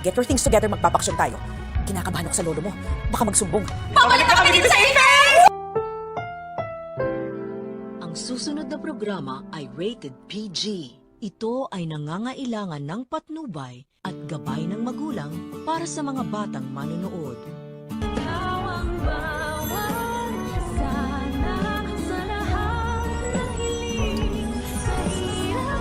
Get your things together, magpapaksyon tayo. Kinakabahan ako sa lolo mo. Baka magsumbong. Babalik na kami dito sa Apex! Ang susunod na programa ay rated PG. Ito ay nangangailangan ng patnubay at gabay ng magulang para sa mga batang manonood.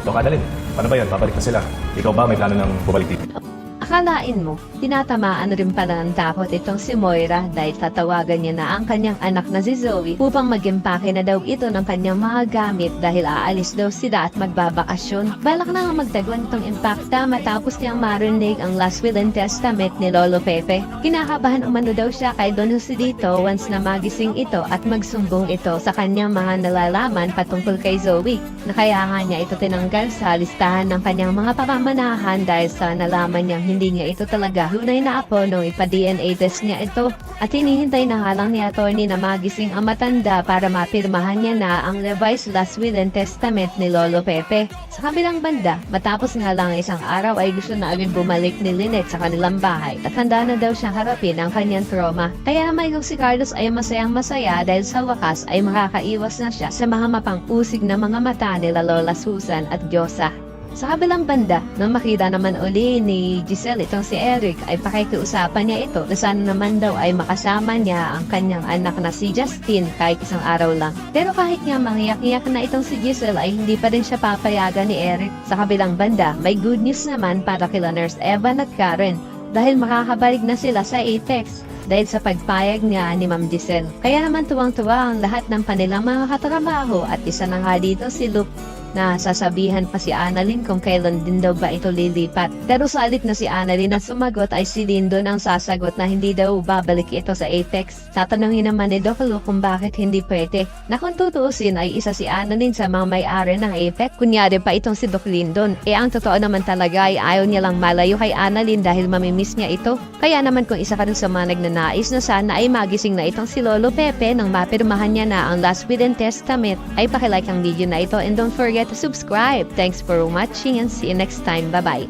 Dok Annalyn, paano ba yan? Babalik na sila. Ikaw ba may plano ng bumalik dito? Akalain mo, tinatamaan rin pala ng takot itong si Moira dahil tatawagan niya na ang kanyang anak na si Zoe upang mag-impake na daw ito ng kanyang mga gamit dahil aalis daw sila at magbabakasyon. Balak na nga magtaguan itong impakta matapos niyang marinig ang last will and testament ni Lolo Pepe. Kinakabahan umano daw siya kay Don Joselito once na magising ito at magsumbong ito sa kanyang mga nalalaman patungkol kay Zoe na kaya nga niya ito tinanggal sa listahan ng kanyang mga pamamanahan dahil sa nalaman niyang hindi niya ito talaga tunay na apo nung ipa-DNA test niya ito. At hinihintay na nga lang ni attorney na magising ang matanda para mapirmahan niya na ang revised last will and testament ni Lolo Pepe. Sa kabilang banda, matapos nga lang isang araw ay gusto na agad bumalik ni Lynette sa kanilang bahay at handa na daw siyang harapin ang kanyang trauma. Kaya naman yung si Carlos ay masayang masaya dahil sa wakas ay makakaiwas na siya sa mga mapang-usig na mga mata nila Lola Susan at Diyosa. Sa kabilang banda, nang makita naman uli ni Giselle itong si Eric ay pakikiusapan niya ito na sana naman daw ay makasama niya ang kanyang anak na si Justin kahit isang araw lang. Pero kahit nga mangiyak-iyak na itong si Giselle ay hindi pa rin siya papayagan ni Eric. Sa kabilang banda, may good news naman para kila Nurse Evan at Karen dahil makakabalik na sila sa Apex dahil sa pagpayag niya ni Ma'am Giselle. Kaya naman tuwang-tuwa ang lahat ng kanilang mga katrabaho at isa na nga dito si Luke na sasabihan pa si Annalyn kung kailan din daw ba ito lilipat. Pero sa alit na si Annalyn na sumagot ay si Lyndon ang sasagot na hindi daw babalik ito sa Apex. Tatanungin naman ni Doc Luke kung bakit hindi pwede. Na kung tutuusin ay isa si Annalyn sa mga may-ari ng Apex. Kunyari pa itong si Doc Lyndon. Ang totoo naman talaga ay ayaw niya lang malayo kay Annalyn dahil mamimiss niya ito. Kaya naman kung isa ka rin sa mga nagnanais na sana ay magising na itong si Lolo Pepe nang mapirmahan niya na ang last will and testament ay pakilike ang video na ito and don't forget to subscribe. Thanks for watching and see you next time. Bye-bye.